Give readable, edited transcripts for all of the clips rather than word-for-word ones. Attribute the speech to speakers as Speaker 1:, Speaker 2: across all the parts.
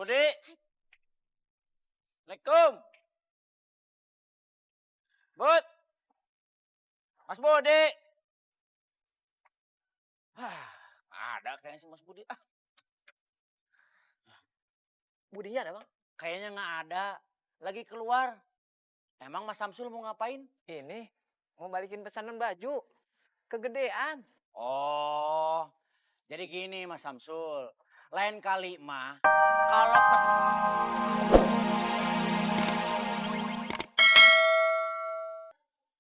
Speaker 1: Budi. Assalamualaikum. Bud. Mas Budi. Ada kayaknya si Mas Budi. Budinya ada, Bang? Kayaknya nggak ada. Lagi keluar. Emang Mas Samsul mau ngapain?
Speaker 2: Ini mau balikin pesanan baju. Kegedean.
Speaker 1: Oh, jadi gini Mas Samsul. Lain kali mah kalau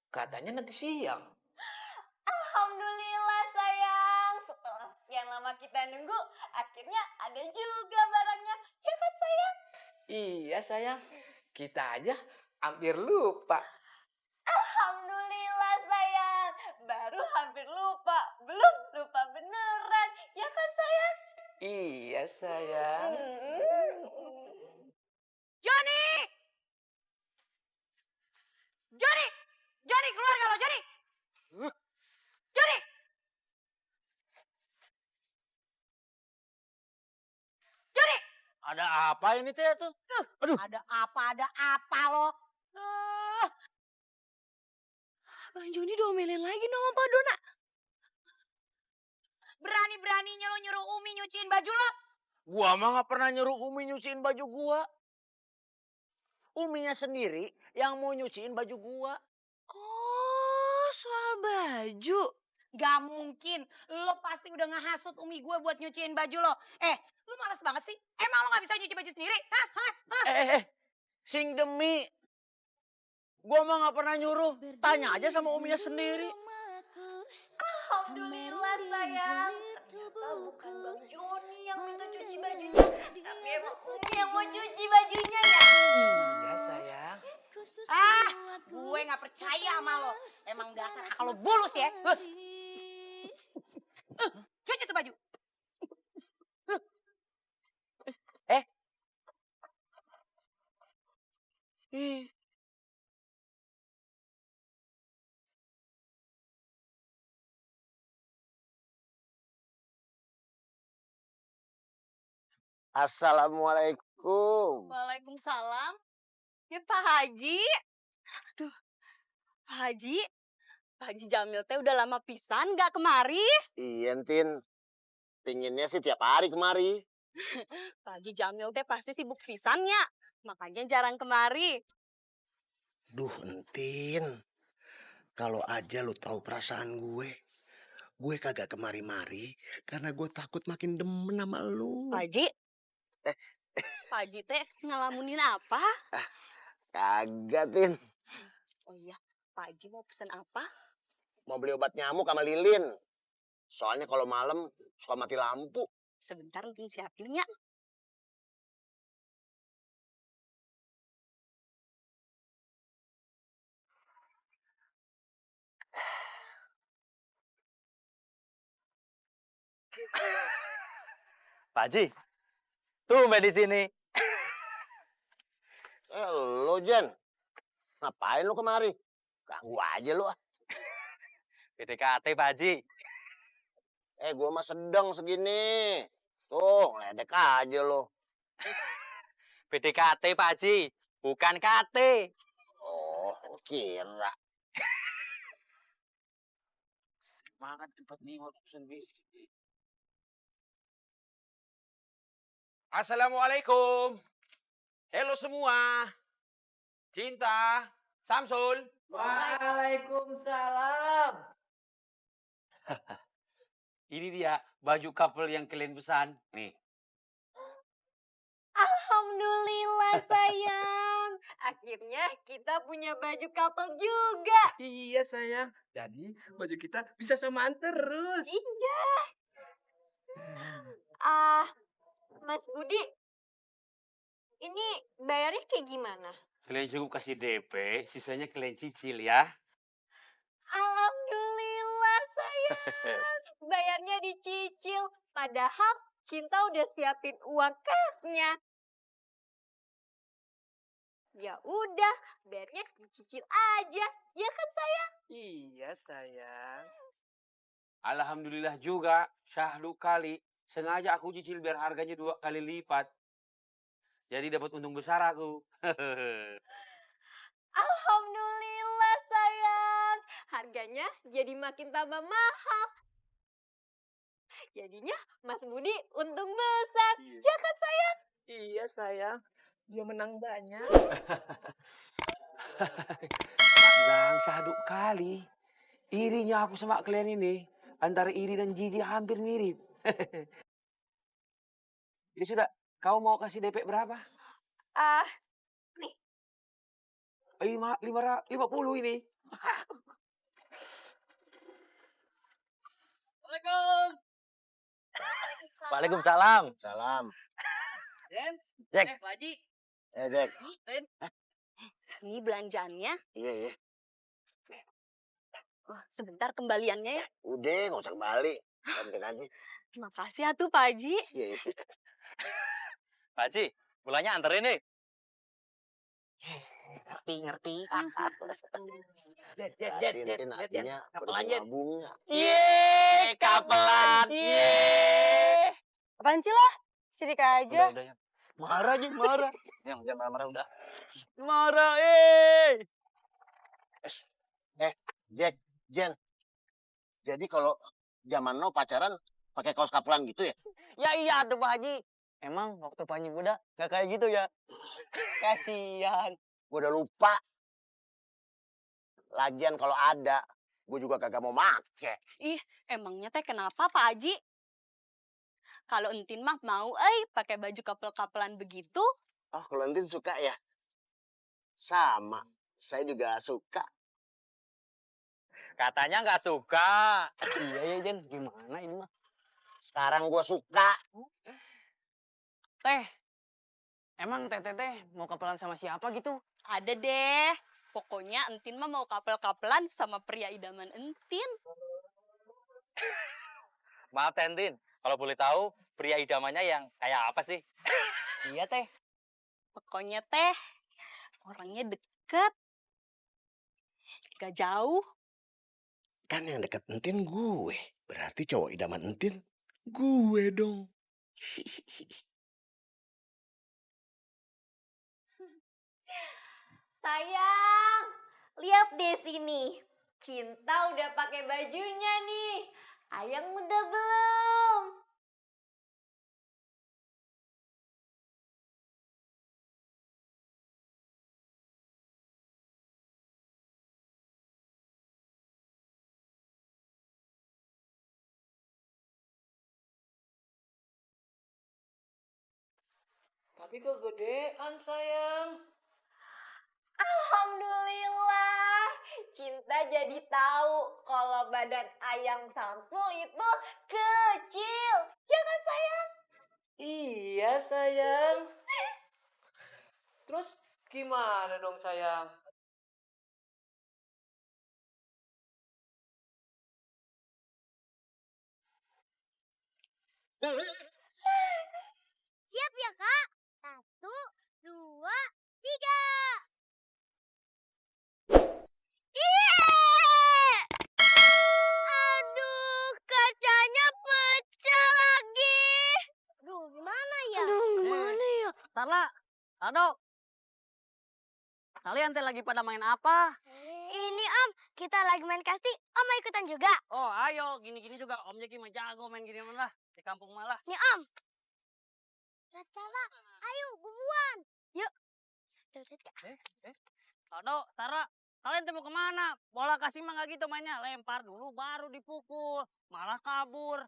Speaker 2: Katanya nanti siang.
Speaker 3: Alhamdulillah sayang, setelah sekian lama kita nunggu, akhirnya ada juga barangnya. Ya kan sayang?
Speaker 2: Iya sayang. Kita aja hampir lupa.
Speaker 3: Alhamdulillah sayang, baru hampir lupa, belum lupa beneran. Ya kan sayang?
Speaker 2: Iya sayang.
Speaker 3: Joni! Joni! Joni keluar gak lo Joni? Joni! Joni!
Speaker 1: ada apa ini teh tuh? Aduh.
Speaker 3: Ada apa lo? Bang Joni diomelin lagi sama Pak Dona. Berani-beraninya lo nyuruh Umi nyuciin baju lo?
Speaker 1: Gua mah nggak pernah nyuruh Umi nyuciin baju gua. Uminya sendiri yang mau nyuciin baju gua.
Speaker 3: Oh, soal baju. Gak mungkin. Lo pasti udah ngehasut Umi gue buat nyuciin baju lo. Lo malas banget sih. Emang lo gak bisa nyuci baju sendiri? Hah?
Speaker 1: Sing demi. Gua mah nggak pernah nyuruh. Tanya aja sama Uminya sendiri.
Speaker 3: Alhamdulillah sayang. Ternyata bukan Bang Joni yang minta cuci bajunya. Tapi emang Umi yang mau cuci bajunya ya.
Speaker 2: Iya sayang.
Speaker 3: Gue gak percaya sama lo. Emang dasar kalau bulus ya. Cuci tuh baju.
Speaker 1: Assalamualaikum.
Speaker 3: Waalaikumsalam. Ya Pak Haji. Aduh, Pak Haji. Pak Haji Jamil teh udah lama pisan gak kemari.
Speaker 4: Iya, Tin. Pinginnya sih tiap hari kemari.
Speaker 3: Pak Haji Jamil teh pasti sibuk pisannya. Makanya jarang kemari.
Speaker 4: Duh, Entin. Kalau aja lu tahu perasaan gue kagak kemari-mari karena gue takut makin demen sama lu.
Speaker 3: Pak Haji. Pak Haji teh ngelamunin apa?
Speaker 4: Kagak, Tin.
Speaker 3: Oh iya, Pak Haji mau pesen apa?
Speaker 4: Mau beli obat nyamuk sama lilin. Soalnya kalau malam suka mati lampu.
Speaker 3: Sebentar nanti siapinnya.
Speaker 1: Pak Haji, tumben di sini.
Speaker 4: Lo Jen, ngapain lu kemari? Ganggu aja lu.
Speaker 1: PDKT Pak Haji.
Speaker 4: Gue mah sedang segini. Tuh, ngeledek aja lo.
Speaker 1: PDKT Pak Haji, bukan KT.
Speaker 4: Oh, kira.
Speaker 1: Semangat 45 bisnis. Assalamualaikum. Halo semua. Cinta, Samsul.
Speaker 2: Waalaikumsalam.
Speaker 1: Ini dia baju couple yang kalian pesan. Nih.
Speaker 3: Alhamdulillah sayang. Akhirnya kita punya baju couple juga.
Speaker 2: Iya sayang. Jadi baju kita bisa samaan terus.
Speaker 3: Iya. Mas Budi, ini bayarnya kayak gimana?
Speaker 1: Kalian cukup kasih DP, sisanya kalian cicil ya.
Speaker 3: Alhamdulillah sayang. Bayarnya dicicil. Padahal Cinta udah siapin uang cashnya. Ya udah, bayarnya dicicil aja. Ya kan sayang?
Speaker 2: Iya sayang.
Speaker 1: Alhamdulillah juga, syahdu kali. Sengaja aku cicil biar harganya 2 kali lipat.
Speaker 5: Jadi dapat untung besar aku.
Speaker 6: Alhamdulillah sayang. Harganya jadi makin tambah mahal. Jadinya Mas Budi untung besar. Ya kan sayang?
Speaker 2: Iya sayang, dia menang banyak.
Speaker 5: Bang, sadu kali. Irinya aku sama kalian ini. Antara iri dan jijik hampir mirip. Ya sudah, kau mau kasih DP berapa?
Speaker 6: Ah,
Speaker 5: 50 ini.
Speaker 1: Assalamualaikum. Waalaikumsalam.
Speaker 4: Salam.
Speaker 1: Den,
Speaker 4: Jack.
Speaker 1: Pak Haji.
Speaker 4: Jack.
Speaker 6: ini belanjaannya.
Speaker 4: Iya, iya.
Speaker 6: Oh, sebentar kembaliannya ya.
Speaker 4: Udah, nggak usah kembali. Nanti.
Speaker 6: Makasih ya tuh Pak Haji.
Speaker 4: Iya, iya.
Speaker 1: Pak Haji, pulangnya anterin nih.
Speaker 3: Ngerti.
Speaker 4: Tintin artinya berbunga-bunga.
Speaker 1: Yeay, kapelan. Yeay.
Speaker 6: Apaan sih lo? Sirik aja.
Speaker 1: Udah, Yan. Marah aja, marah. Yang jangan marah udah.
Speaker 2: Marah,
Speaker 4: Jack, Jen. Jadi kalau zaman now pacaran pakai kaos kapelan gitu ya?
Speaker 1: Ya iya tuh Pak Haji. Emang waktu Pak Haji muda gak kayak gitu ya? Kasihan.
Speaker 4: Gue udah lupa. Lagian kalau ada, gue juga kagak mau make.
Speaker 6: Ih, emangnya teh kenapa Pak Haji? Kalau entin mah mau pakai baju kapel-kapelan begitu.
Speaker 4: Oh, kalau Entin suka ya? Sama. Saya juga suka.
Speaker 1: Katanya nggak suka. Iya ya Jen, gimana ini mah?
Speaker 4: Sekarang gue suka.
Speaker 1: Teh, emang teh mau kapelan sama siapa gitu?
Speaker 6: Ada deh. Pokoknya entin mah mau kapel-kapelan sama pria idaman entin.
Speaker 1: Maaf Tentin, kalau boleh tahu pria idamannya yang kayak apa sih? Iya teh.
Speaker 6: Pokoknya teh orangnya deket. Gak jauh.
Speaker 4: Kan yang deket Entin gue. Berarti cowok idaman Entin gue dong.
Speaker 6: Sayang, lihat deh sini. Cinta udah pakai bajunya nih. Ayang udah belum?
Speaker 2: Tapi kegedean sayang.
Speaker 6: Alhamdulillah, Cinta jadi tahu kalau badan Ayang Samsul itu kecil. Ya kan sayang?
Speaker 2: Iya sayang. Terus gimana dong sayang?
Speaker 7: Siap ya kak? 1, 2, 3. Aduh, kacanya pecah lagi. Aduh, gimana ya?
Speaker 3: Tala, Tado. Kalian teh lagi pada main apa?
Speaker 7: Ini Om, kita lagi main kasti. Om mau ikutan juga?
Speaker 3: Oh ayo, gini-gini juga Om Jeki mah jago main gini lah. Di kampung malah.
Speaker 7: Nih Om. Tala, ayo buruan. Yuk. 1, 2, 3.
Speaker 3: Tado, Tara, kalian teh mau kemana? Bola kasih mah nggak gitu mainnya. Lempar dulu baru dipukul. Malah kabur.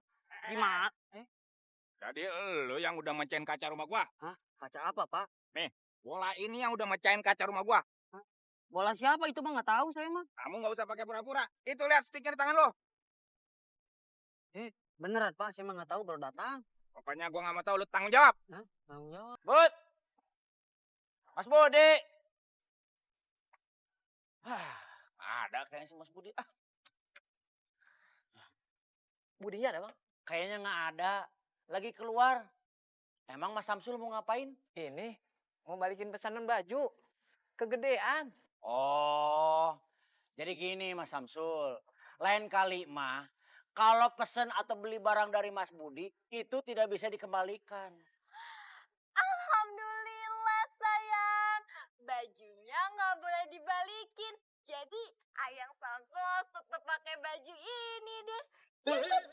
Speaker 3: Gimana?
Speaker 8: Jadi lo yang udah mecahin kaca rumah gua.
Speaker 3: Hah? Kaca apa, Pak?
Speaker 8: Bola ini yang udah mecahin kaca rumah gua.
Speaker 3: Bola siapa itu mah nggak tahu saya mah.
Speaker 8: Kamu nggak usah pakai pura-pura. Itu lihat stiker di tangan lo.
Speaker 3: Beneran Pak, saya mah nggak tahu baru datang.
Speaker 8: Pokoknya gua nggak mau tahu, lo tanggung jawab.
Speaker 3: Tanggung jawab.
Speaker 1: Bud. Mas Budi. Ada kayaknya si Mas Budi.
Speaker 2: Budinya ada bang?
Speaker 1: Kayaknya nggak ada. Lagi keluar. Emang Mas Samsul mau ngapain?
Speaker 2: Ini mau balikin pesanan baju. Kegedean.
Speaker 1: Oh, jadi gini Mas Samsul. Lain kali mah, kalau pesen atau beli barang dari Mas Budi, itu tidak bisa dikembalikan.
Speaker 6: Alhamdulillah. Jadi Ayang Samsul tetap pakai baju ini deh. Ya kan